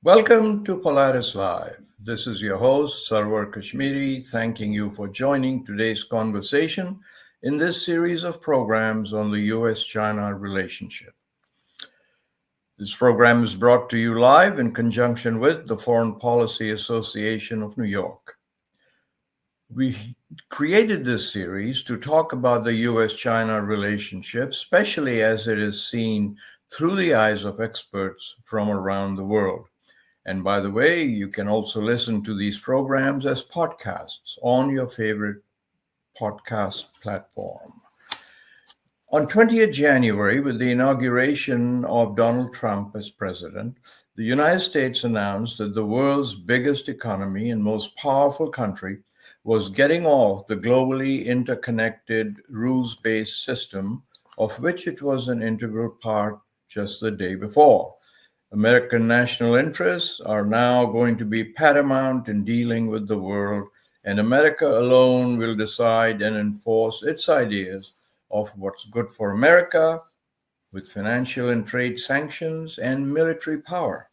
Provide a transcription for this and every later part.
Welcome to Polaris-Live. This is your host, Sarwar Kashmiri, thanking you for joining today's conversation in this series of programs on the U.S.-China relationship. This program is brought to you live in conjunction with the Foreign Policy Association of New York. We created this series to talk about the U.S.-China relationship, especially as it is seen through the eyes of experts from around the world. And by the way, you can also listen to these programs as podcasts on your favorite podcast platform. On 20th January, with the inauguration of Donald Trump as president, the United States announced that the world's biggest economy and most powerful country was getting off the globally interconnected rules-based system of which it was an integral part just the day before. American national interests are now going to be paramount in dealing with the world, and America alone will decide and enforce its ideas of what's good for America with financial and trade sanctions and military power,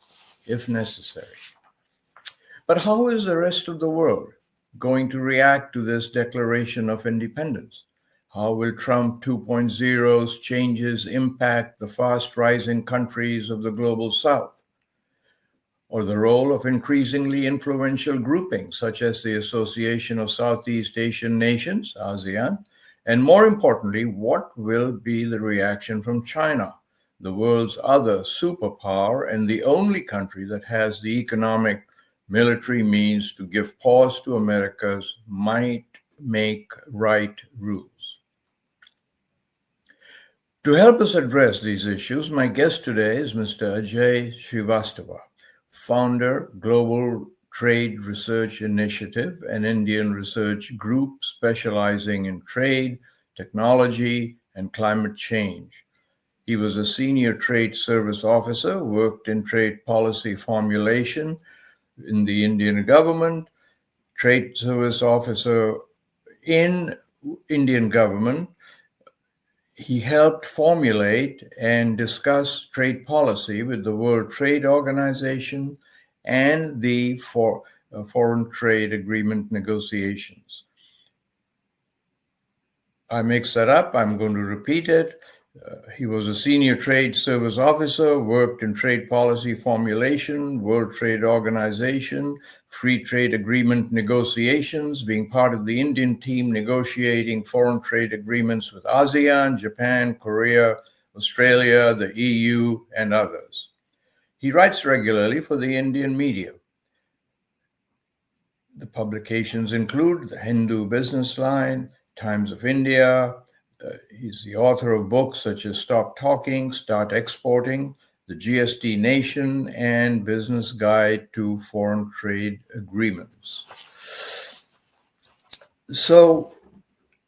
if necessary. But how is the rest of the world going to react to this declaration of independence? How will Trump 2.0's changes impact the fast-rising countries of the global south? Or the role of increasingly influential groupings such as the Association of Southeast Asian Nations, ASEAN? And more importantly, what will be the reaction from China, the world's other superpower and the only country that has the economic military means to give pause to America's might make right rules? To help us address these issues, my guest today is Mr. Ajay Srivastava, founder, Global Trade Research Initiative, an Indian research group specializing in trade, technology, and climate change. He was a senior trade service officer, worked in trade policy formulation in the Indian government, trade service officer in Indian government. He helped formulate and discuss trade policy with the World Trade Organization and the Foreign Trade Agreement negotiations. I mixed that up. I'm going to repeat it. He was a senior trade service officer, worked in trade policy formulation, World Trade Organization, free trade agreement negotiations, being part of the Indian team negotiating foreign trade agreements with ASEAN, Japan, Korea, Australia, the EU, and others. He writes regularly for the Indian media. The publications include the Hindu Business Line, Times of India. He's the author of books such as Stop Talking, Start Exporting, The GST Nation, and Business Guide to Foreign Trade Agreements. So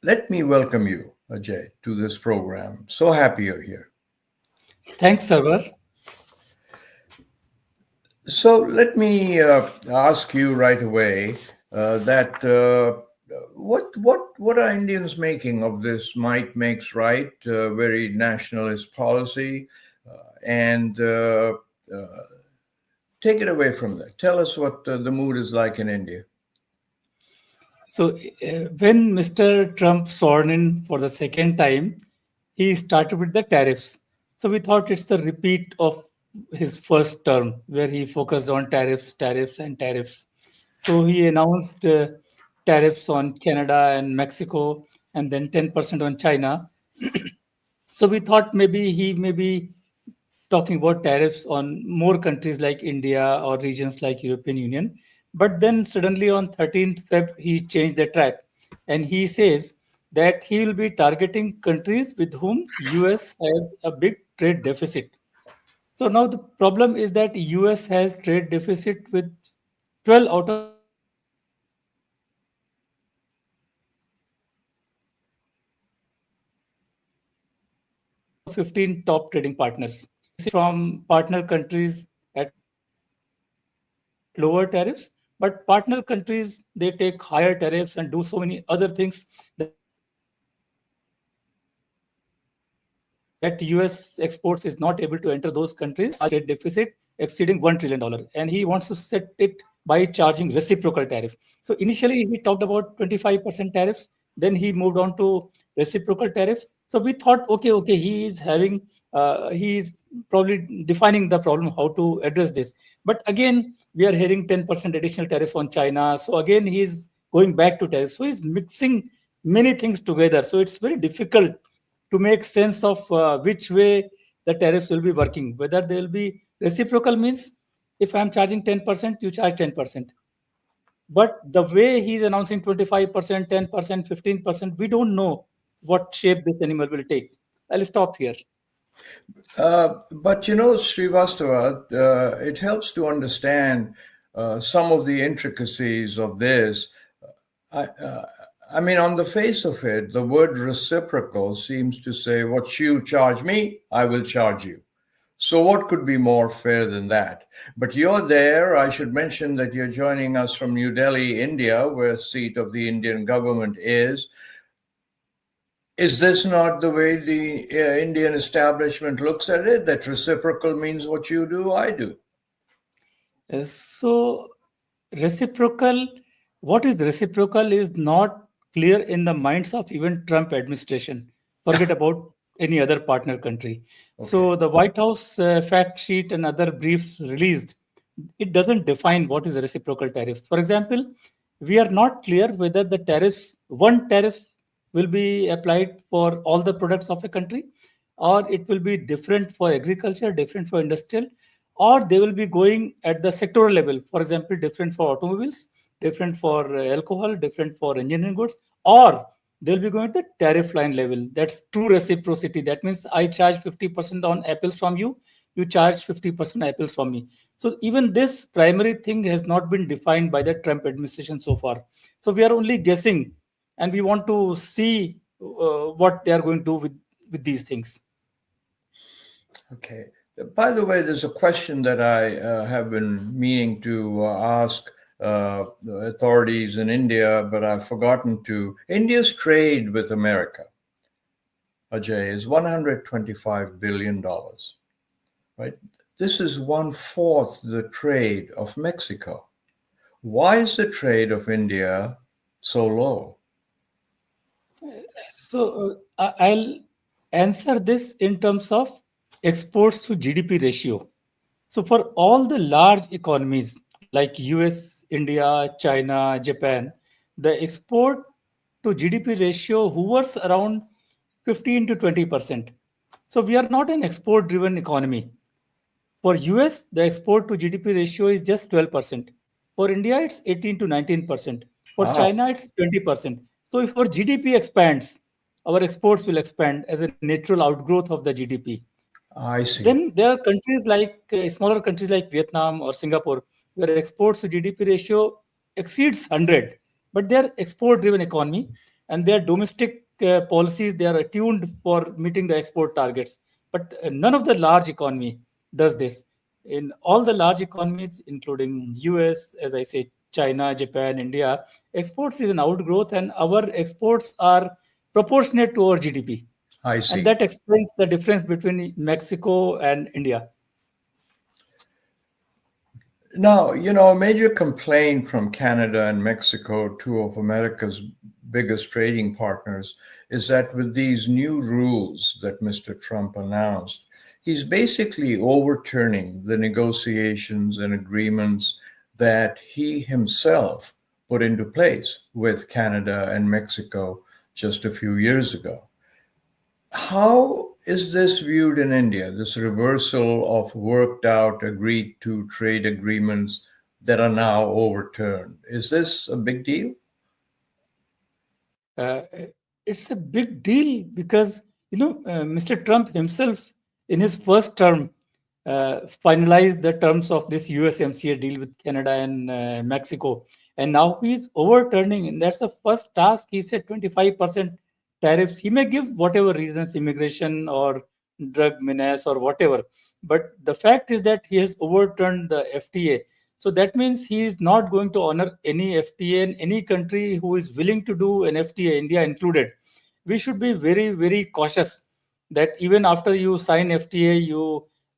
let me welcome you, Ajay, to this program. So happy you're here. Thanks, Sarwar. So let me ask you right away what are Indians making of this might makes right, very nationalist policy, and take it away from there. Tell us what the mood is like in India. So, when Mr. Trump sworn in for the second time, he started with the tariffs. So, we thought it's the repeat of his first term where he focused on tariffs, tariffs, and tariffs. So, he announced tariffs on Canada and Mexico and then 10% on China. So, we thought maybe he may be talking about tariffs on more countries like India or regions like European Union. But then suddenly on 13th Feb, he changed the track and he says that he will be targeting countries with whom US has a big trade deficit. So now the problem is that US has trade deficit with 12 out of 15 top trading partners. So India is not targeting from partner countries at lower tariffs, but partner countries they take higher tariffs and do so many other things that US exports is not able to enter those countries. So India has a trade deficit, and US exports is not able to enter those countries. Trade deficit exceeding $1 trillion, and he wants to set it by charging reciprocal tariff. So initially he talked about 25% tariffs, then he moved on to reciprocal tariff. So we thought, okay, he is having, he is probably defining the problem, how to address this. But again, we are hearing 10% additional tariff on China. So again, he's going back to tariff. So he's mixing many things together. So it's very difficult to make sense of which way the tariffs will be working. Whether they will be reciprocal means if I'm charging 10%, you charge 10%. But the way he's announcing 25%, 10%, 15%, we don't know what shape this animal will take. I'll stop here. But Srivastava, it helps to understand some of the intricacies of this. I mean, on the face of it, the word reciprocal seems to say, what you charge me, I will charge you. So what could be more fair than that? But you're there. I should mention that you're joining us from New Delhi, India, where the seat of the Indian government is. Is this not the way the Indian establishment looks at it, that reciprocal means what you do, I do? So reciprocal, what is reciprocal is not clear in the minds of even Trump administration. Forget about any other partner country. So the White House fact sheet and other briefs released, it doesn't define what is a reciprocal tariff. For example, we are not clear whether the tariffs, one tariff will be applied for all the products of a country, or it will be different for agriculture, different for industrial, or they will be going at the sectoral level. For example, different for automobiles, different for alcohol, different for engineering goods, or they'll be going at the tariff line level. That's true reciprocity. That means I charge 50% on apples from you, you charge 50% apples from me. So even this primary thing has not been defined by the Trump administration so far. So we are only guessing, and we want to see what they are going to do with these things. Okay. By the way, there's a question that I have been meaning to ask authorities in India, but I've forgotten to. India's trade with America, Ajay, is $125 billion, right? This is 1/4 the trade of Mexico. Why is the trade of India so low? So I'll answer this in terms of exports to GDP ratio. So for all the large economies like US, India, China, Japan, the export to GDP ratio hovers around 15 to 20%. So we are not an export driven economy. For US, the export to GDP ratio is just 12%. For India, it's 18 to 19%. For Wow, China, it's 20%. So if our GDP expands, our exports will expand as a natural outgrowth of the GDP. I see. Then there are countries like smaller countries like Vietnam or Singapore, where exports to GDP ratio exceeds 100, but they are export-driven economy, and their domestic policies, they are attuned for meeting the export targets. But none of the large economy does this. In all the large economies, including US, as I say, China, Japan, India, exports is an outgrowth, and our exports are proportionate to our GDP. I And see. that explains the difference between Mexico and India. Now, a major complaint from Canada and Mexico, two of America's biggest trading partners, is that with these new rules that Mr. Trump announced, he's basically overturning the negotiations and agreements that he himself put into place with Canada and Mexico just a few years ago. How is this viewed in India, this reversal of worked out, agreed to trade agreements that are now overturned? Is this a big deal? Uh, it's a big deal because, Mr. Trump himself, in his first term, finalized the terms of this USMCA deal with Canada and Mexico. And now he's overturning, and that's the first task. He said 25% tariffs. He may give whatever reasons, immigration or drug menace or whatever. But the fact is that he has overturned the FTA. So that means he is not going to honor any FTA, and any country who is willing to do an FTA, India included. We should be very, very cautious that even after you sign FTA,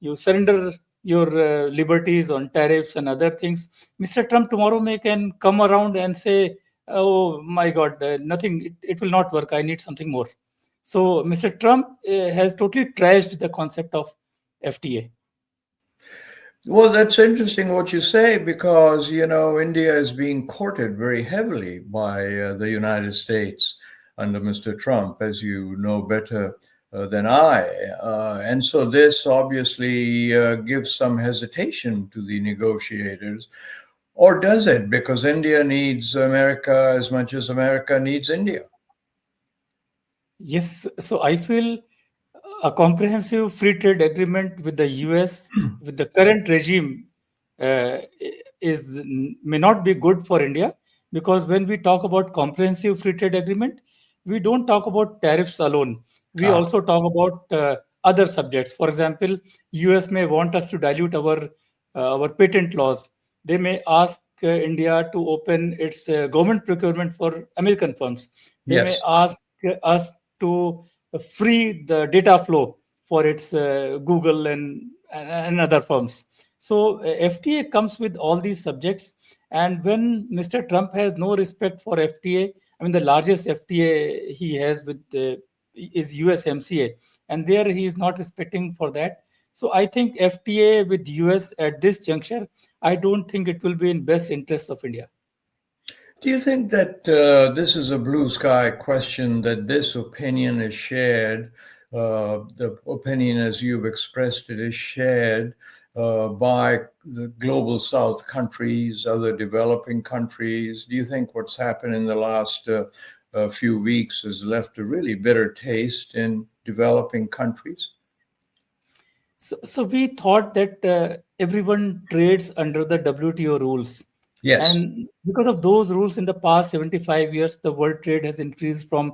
you surrender your liberties on tariffs and other things, Mr. Trump tomorrow may can come around and say, "Oh my God, nothing. It will not work. I need something more." So Mr. Trump has totally trashed the concept of FTA. Well, that's interesting what you say because, India is being courted very heavily by the United States under Mr. Trump, as you know better than I. And so this obviously gives some hesitation to the negotiators. Or does it? Because India needs America as much as America needs India. Yes, so I feel a comprehensive free trade agreement with the US, with the current regime, is may not be good for India, because when we talk about comprehensive free trade agreement, we don't talk about tariffs alone. We Ah, also talk about other subjects. For example, US may want us to dilute our patent laws. They may ask India to open its government procurement for American firms. They may yes. ask us to free the data flow for its Google and other firms. So FTA comes with all these subjects, and when Mr. Trump has no respect for FTA, I mean the largest FTA he has with is USMCA, and there he is not respecting for that. So I think FTA with US at this juncture, I don't think it will be in best interest of India. Do you think that this is a blue sky question, that this opinion is shared, the opinion as you've expressed it is shared by the global South countries, other developing countries? Do you think what's happened in the last few weeks has left a really bitter taste in developing countries? So we thought that everyone trades under the WTO rules. Yes. And because of those rules, in the past 75 years, the world trade has increased from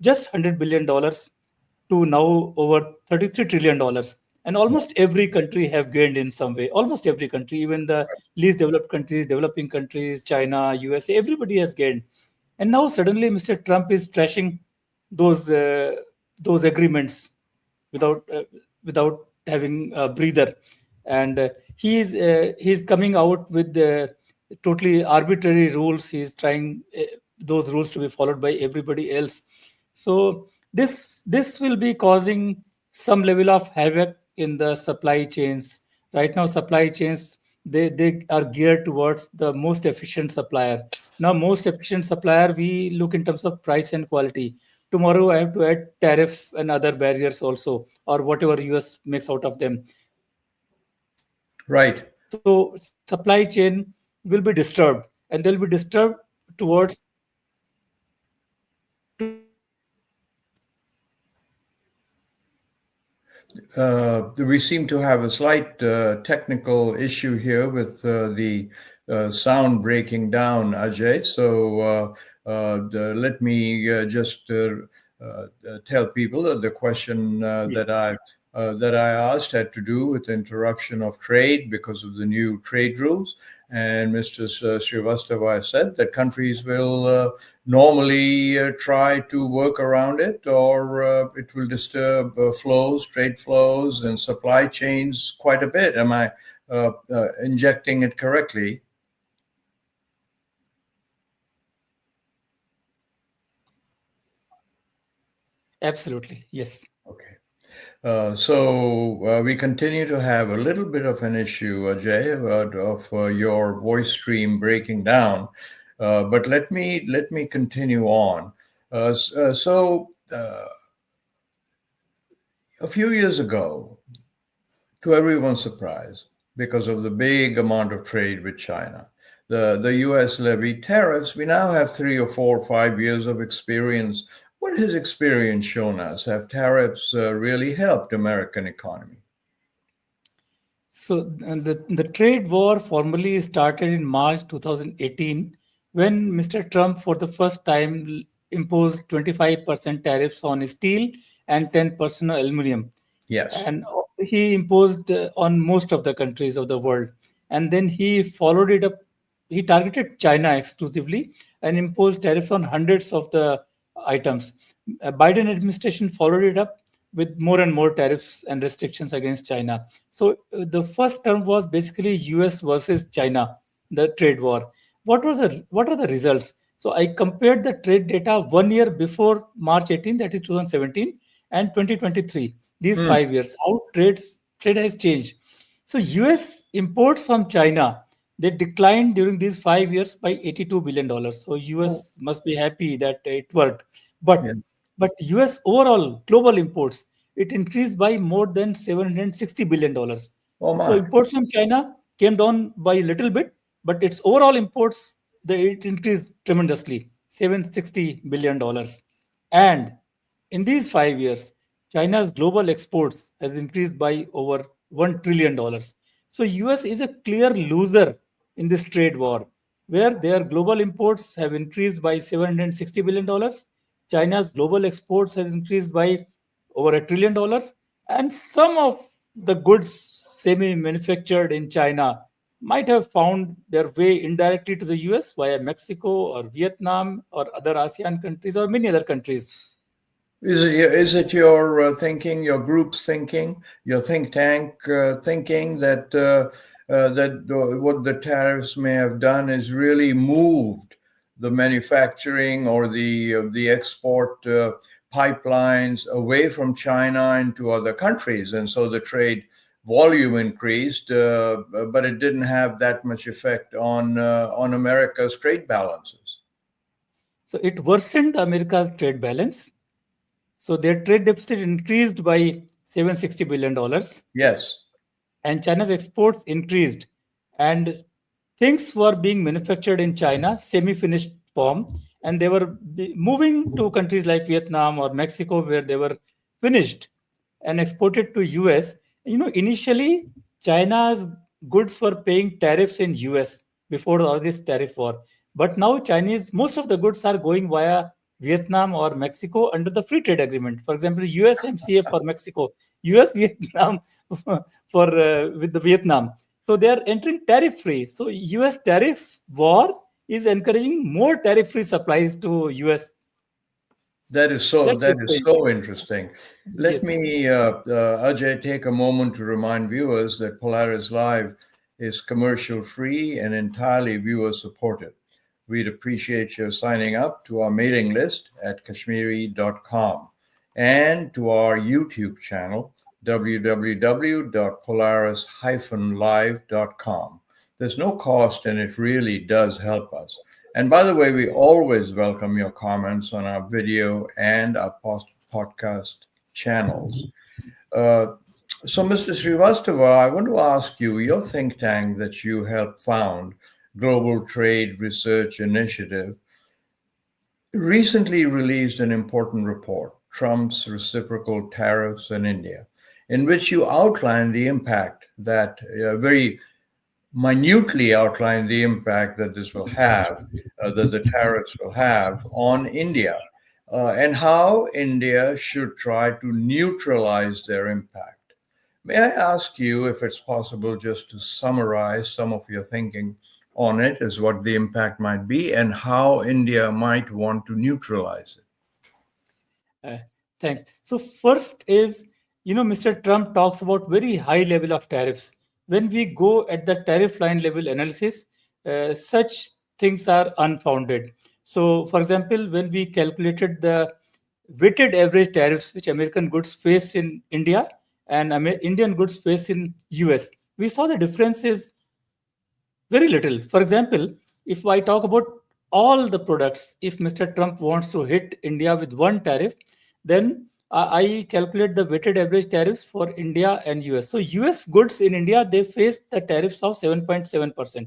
just $100 billion to now over $33 trillion. And almost every country have gained in some way. Almost every country, even the least developed countries, developing countries, China, USA, everybody has gained. And now suddenly, Mr. Trump is trashing those uh, those agreements without without having a breather, and he's coming out with totally arbitrary rules. He's trying those rules to be followed by everybody else. So this will be causing some level of havoc in the supply chains. Right now supply chains, they are geared towards the most efficient supplier. Now most efficient supplier, we look in terms of price and quality. Tomorrow I have to add tariff and other barriers also, or whatever US makes out of them. So supply chain Right. will be disturbed, and they'll be disturbed towards We seem to have a slight technical issue here with the sound breaking down, Ajay. So let me just tell people that the question yeah. that I asked had to do with interruption of trade because of the new trade rules. And Mr. Srivastava said that countries will normally try to work around it, or it will disturb flows, trade flows, and supply chains quite a bit. Am I injecting it correctly? Absolutely, yes. Okay. So we continue to have a little bit of an issue, Ajay, of your voice stream breaking down. But let me continue on. So a few years ago, to everyone's surprise, because of the big amount of trade with China, the U.S. levied tariffs. We now have 3 or 4 or 5 years of experience. What has experience shown us? Have tariffs really helped American economy? So the trade war formally started in March 2018, when Mr. Trump for the first time imposed 25% tariffs on steel and 10% on aluminum. Yes. And he imposed on most of the countries of the world. And then he followed it up. He targeted China exclusively and imposed tariffs on hundreds of the items. Biden administration followed it up with more and more tariffs and restrictions against China. So the first term was basically US versus China, the trade war. What are the results? So I compared the trade data 1 year before March 18, that is 2017, and 2023. These Hmm. 5 years, how trade has changed. So US imports from China, they declined during these 5 years by $82 billion. So Oh, US must be happy that it worked. yeah. But US overall global imports, it increased by more than $760 billion. Oh So my. imports from China came down by a little bit, but its overall imports, it increased tremendously, $760 billion. And in these 5 years, China's global exports has increased by over $1 trillion. So US is a clear loser in this trade war, where their global imports have increased by $760 billion. China's global exports has increased by over $1 trillion, and some of the goods semi-manufactured in China might have found their way indirectly to the US via Mexico or Vietnam or other ASEAN countries or many other countries. Is it your thinking, your group's thinking, your think tank thinking that what the tariffs may have done is really moved the manufacturing or the export pipelines away from China into other countries, and so the trade volume increased, but it didn't have that much effect on America's trade balances? So it worsened America's trade balance. So their trade deficit increased by $760 billion, Yes. and China's exports increased. And things were being manufactured in China, semi-finished form, and they were moving to countries like Vietnam or Mexico, where they were finished and exported to US. Initially China's goods were paying tariffs in US before all this tariff war, but now Chinese, most of the goods are going via Vietnam or Mexico under the free trade agreement. For example, USMCA for Mexico, US Vietnam for with the Vietnam. So they are entering tariff free. So US tariff war is encouraging more tariff free supplies to US. That is so. That's That the is strange. so interesting. Let Yes. me, Ajay, take a moment to remind viewers that Polaris Live is commercial free and entirely viewer supported. We'd appreciate your signing up to our mailing list at kashmiri.com and to our YouTube channel, www.polaris-live.com. There's no cost, and it really does help us. And by the way, we always welcome your comments on our video and our podcast channels. Uh, so, Mr. Srivastava, I want to ask you, your think tank that you helped found, Global Trade Research Initiative, recently released an important report, Trump's Reciprocal Tariffs in India, in which you outline the impact that very minutely outline the impact that this will have, that the tariffs will have on India, and how India should try to neutralize their impact. May I ask you if it's possible just to summarize some of your thinking on it, as what the impact might be and how India might want to neutralize it? Uh, Thanks. So first is, Mr. Trump talks about very high level of tariffs. When we go at the tariff line level analysis, such things are unfounded. So, for example, when we calculated the weighted average tariffs which American goods face in India and Indian goods face in US, we saw the difference is very little. For example, if I talk about all the products, if Mr. Trump wants to hit India with one tariff, then I calculate the weighted average tariffs for India and US. So US goods in India, they face the tariffs of 7.7%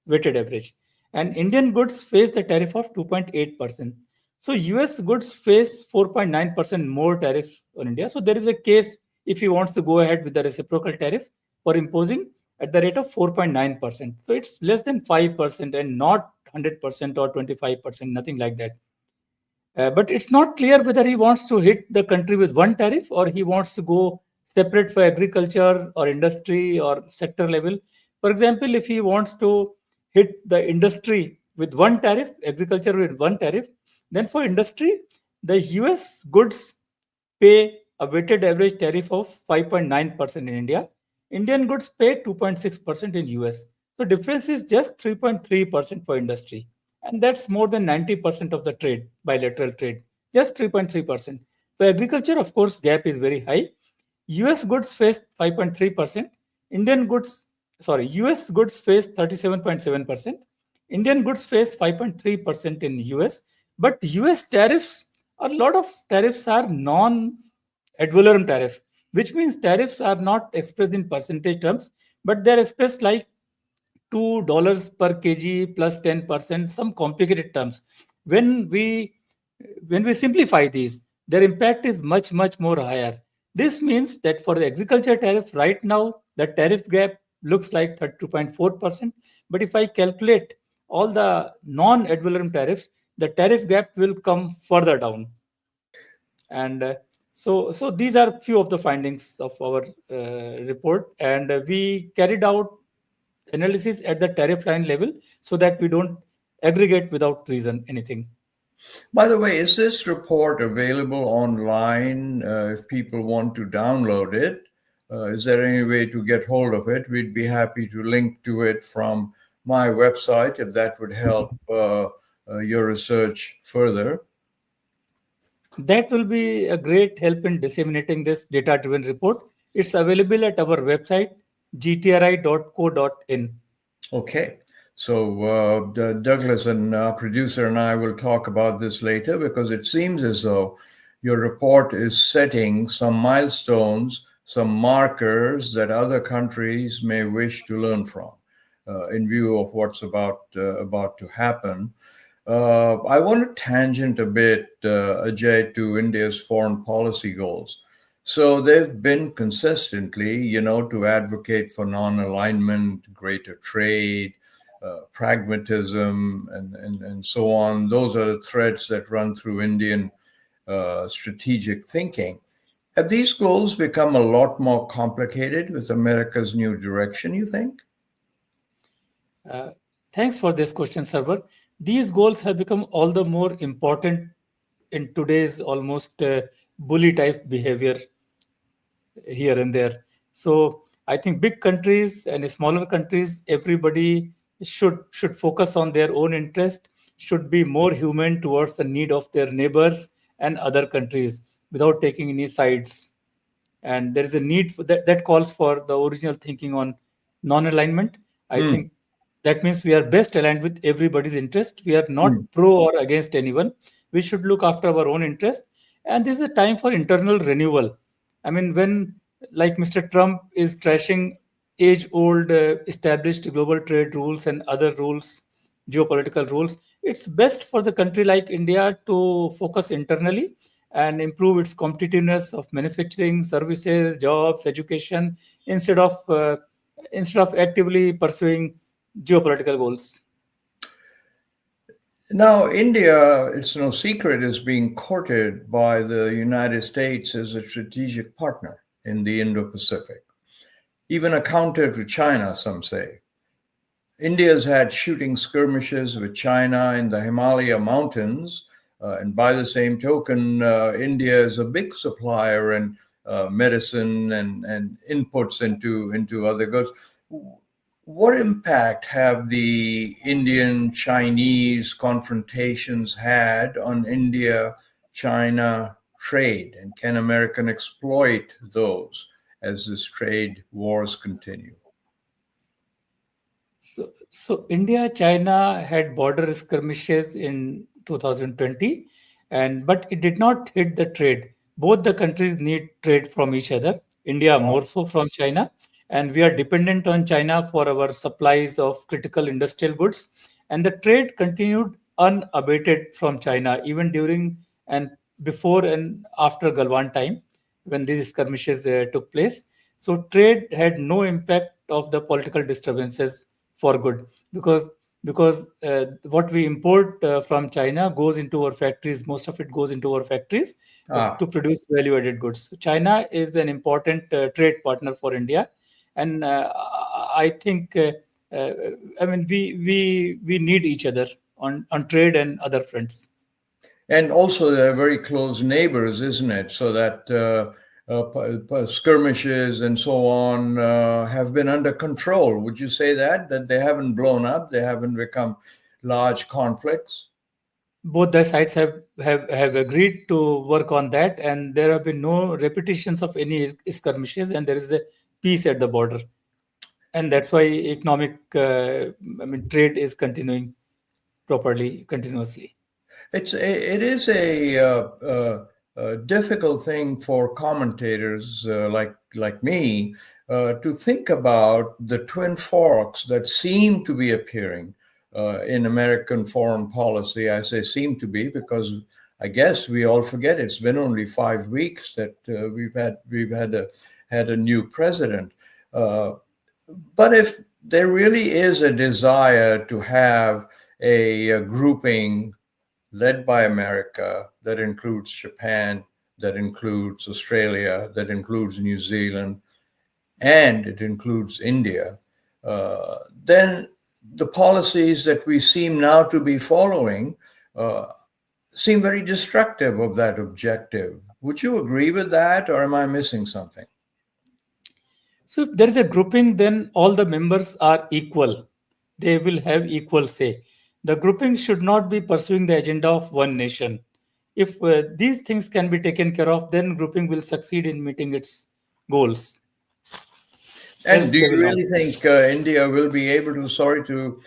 weighted average. And Indian goods face the tariff of 2.8%. So US goods face 4.9% more tariff on India. So there is a case if he wants to go ahead with the reciprocal tariff for imposing at the rate of 4.9%. So it's less than 5% and not 100% or 25%, nothing like that. But it's not clear whether he wants to hit the country with one tariff or he wants to go separate for agriculture or industry or sector level. For example, if he wants to hit the industry with one tariff, agriculture with one tariff, then for industry, the US goods pay a weighted average tariff of 5.9% in India. Indian goods pay 2.6% in US. So difference is just 3.3% for industry. And that's more than 90% of the trade, bilateral trade. Just 3.3%. For agriculture, of course, gap is very high. US goods face 5.3%. Indian goods, sorry, US goods face 37.7%. Indian goods face 5.3% in US. But US tariffs, a lot of tariffs are non ad valorem tariff, which means tariffs are not expressed in percentage terms, but they're expressed like $2 per kg plus 10%, some complicated terms. When we when we simplify these, their impact is much, much more higher. This means that for the agriculture tariff right now, the tariff gap looks like 32.4%. But if I calculate all the non-ad valorem tariffs, the tariff gap will come further down. And so these are few of the findings of our report, and we carried out analysis at the tariff line level so that we don't aggregate without reason anything. By the way, is this report available online if people want to download it? Is there any way to get hold of it? We'd be happy to link to it from my website if that would help your research further. That will be a great help in disseminating this data driven report. It's available at our website gtri.co.in. Okay. So Douglas and producer and I will talk about this later, because it seems as though your report is setting some milestones, some markers that other countries may wish to learn from in view of what's about to happen. I want to tangent a bit, Ajay, to India's foreign policy goals. So they've been consistently, to advocate for non-alignment, greater trade, pragmatism, and so on. Those are the threads that run through Indian strategic thinking. Have these goals become a lot more complicated with America's new direction, you think? Thanks for this question, Sarwar. These goals have become all the more important in today's almost bully type behavior here and there. So I think big countries and smaller countries, everybody should focus on their own interest, should be more human towards the need of their neighbors and other countries without taking any sides. And there is a need for that calls for the original thinking on non-alignment. I think that means we are best aligned with everybody's interest. We are not pro or against anyone. We should look after our own interest. And this is a time for internal renewal. I mean, when like Mr. Trump is trashing age-old established global trade rules and other rules, geopolitical rules, it's best for the country like India to focus internally and improve its competitiveness of manufacturing, services, jobs, education, instead of actively pursuing geopolitical goals. Now, India, it's no secret, is being courted by the United States as a strategic partner in the Indo-Pacific, even a counter to China, some say. India's had shooting skirmishes with China in the Himalaya mountains, and by the same token, India is a big supplier in medicine and inputs into other goods. What impact have the Indian-Chinese confrontations had on India-China trade? And can America exploit those as this trade wars continue? So India-China had border skirmishes in 2020, but it did not hit the trade. Both the countries need trade from each other. India more so from China, and we are dependent on China for our supplies of critical industrial goods. And the trade continued unabated from China even during and before and after Galwan time when these skirmishes took place. So trade had no impact of the political disturbances for good, because what we import from China goes into our factories. Most of it goes into our factories to produce value-added goods. So China is an important trade partner for India, and I think I mean we need each other on trade and other fronts. And also, they're very close neighbors, isn't it? So that skirmishes and so on have been under control. Would you say that they haven't blown up, they haven't become large conflicts? Both the sides have agreed to work on that, and there have been no repetitions of any skirmishes, and there is a peace at the border, and that's why economic, trade is continuing properly, continuously. It is a difficult thing for commentators like me to think about the twin forks that seem to be appearing in American foreign policy. I say seem to be because I guess we all forget it's been only 5 weeks that we've had a new president. But if there really is a desire to have a grouping led by America that includes Japan, that includes Australia, that includes New Zealand, and it includes India, then the policies that we seem now to be following seem very destructive of that objective. Would you agree with that, or am I missing something? So if there is a grouping, then all the members are equal. They will have equal say. The grouping should not be pursuing the agenda of one nation. If these things can be taken care of, then grouping will succeed in meeting its goals. And Else do they you will not. really think India will be able to, sorry to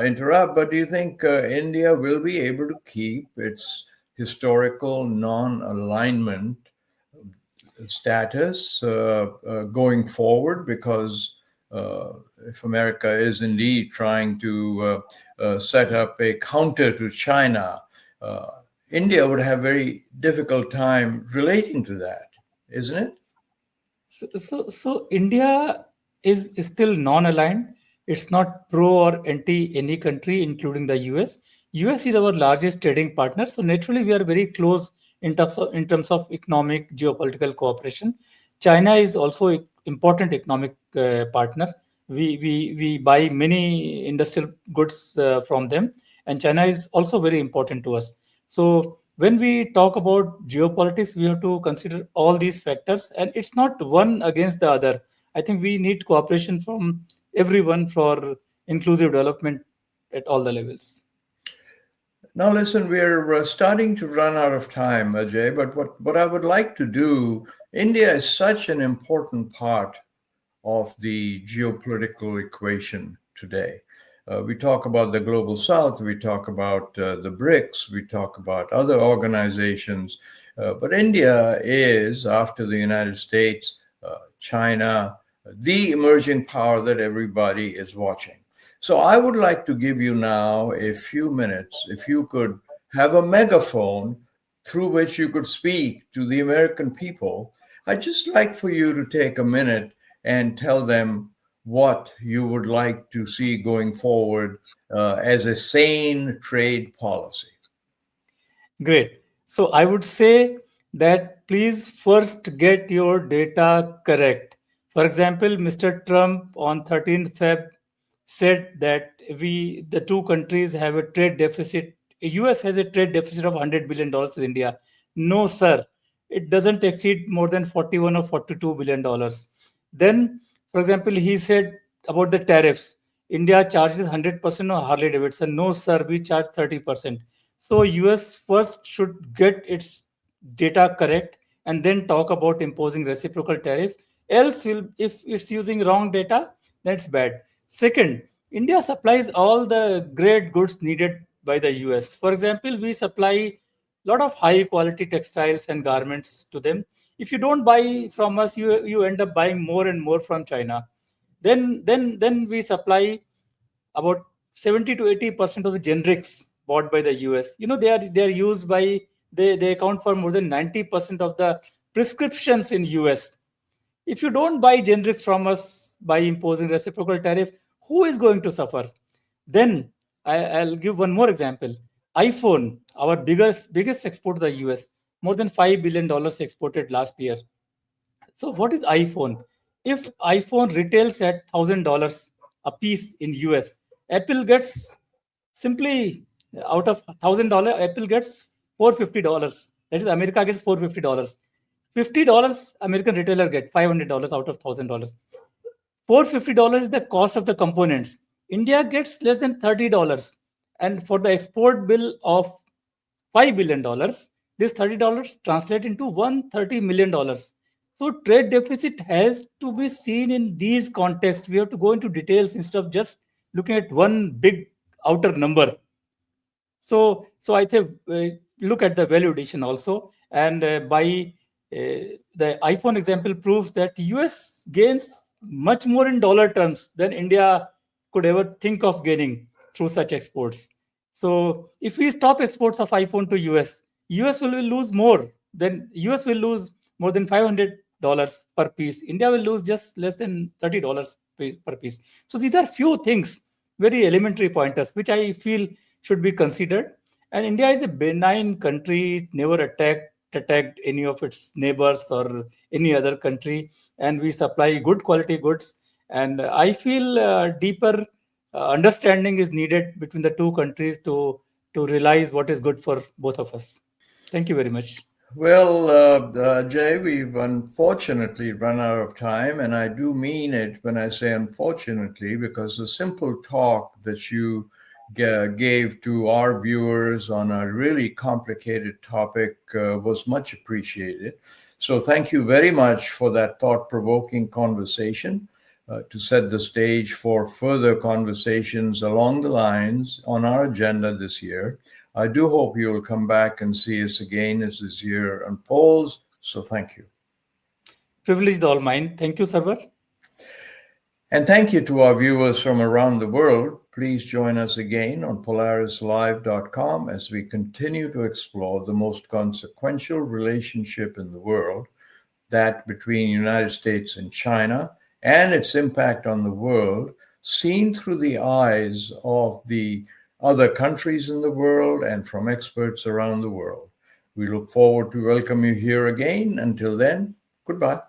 interrupt, but do you think India will be able to keep its historical non-alignment status going forward? Because if America is indeed trying to set up a counter to China, India would have very difficult time relating to that, isn't it? So India is still non-aligned. It's not pro or anti any country, including the US. US is our largest trading partner, so naturally we are very close in terms of economic geopolitical cooperation. China is also an important economic partner. We buy many industrial goods from them, and China is also very important to us. So when we talk about geopolitics, we have to consider all these factors, and it's not one against the other. I think we need cooperation from everyone for inclusive development at all the levels. Now, listen, we're starting to run out of time, Ajay, but what I would like to do, India is such an important part of the geopolitical equation today. We talk about the global south, we talk about the BRICS, we talk about other organizations, but India is, after the United States, China, the emerging power that everybody is watching. So I would like to give you now a few minutes, if you could have a megaphone through which you could speak to the American people. I'd just like for you to take a minute and tell them what you would like to see going forward as a sane trade policy. Great. So I would say that please first get your data correct. For example, Mr. Trump on 13th Feb said that the two countries have a trade deficit. US has a trade deficit of $100 billion with India. No, sir. It doesn't exceed more than 41 or $42 billion. Then, for example, he said about the tariffs. India charges 100% on Harley Davidson. No, sir, we charge 30%. So US first should get its data correct and then talk about imposing reciprocal tariff. Else, if it's using wrong data, that's bad. Second, India supplies all the great goods needed by the US. For example, we supply a lot of high quality textiles and garments to them. If you don't buy from us, you end up buying more and more from China. Then we supply about 70 to 80% of the generics bought by the US. They are used by they account for more than 90% of the prescriptions in US. If you don't buy generics from us by imposing reciprocal tariff, who is going to suffer? Then I'll give one more example. iPhone, our biggest export to the US, more than $5 billion exported last year. So what is iPhone? If iPhone retails at $1,000 a piece in US, Apple gets simply out of $1,000, Apple gets $450. That is, America gets $450. $50 American retailer get $500 out of $1,000. $450 is the cost of the components. India gets less than $30. And for the export bill of $5 billion, this $30 translate into $130 million. So trade deficit has to be seen in these contexts. We have to go into details instead of just looking at one big outer number. So I think look at the value addition also, and by the iPhone example proves that US gains much more in dollar terms than India could ever think of gaining through such exports. So if we stop exports of iPhone to US will lose more. Then US will lose more than $500 per piece. India will lose just less than $30 per piece. So these are few things, very elementary pointers, which I feel should be considered. And India is a benign country, never attacked any of its neighbors or any other country, and we supply good quality goods. And I feel deeper understanding is needed between the two countries to realize what is good for both of us. Thank you very much. Well, Jay, we've unfortunately run out of time, and I do mean it when I say unfortunately, because the simple talk that you gave to our viewers on a really complicated topic was much appreciated. So thank you very much for that thought-provoking conversation to set the stage for further conversations along the lines on our agenda this year. I do hope you will come back and see us again as this year unfolds. So thank you. Privilege is all mine. Thank you, Sarwar. And thank you to our viewers from around the world. Please join us again on Polaris-Live.com as we continue to explore the most consequential relationship in the world, that between the United States and China, and its impact on the world, seen through the eyes of the other countries in the world and from experts around the world. We look forward to welcome you here again. Until then, goodbye.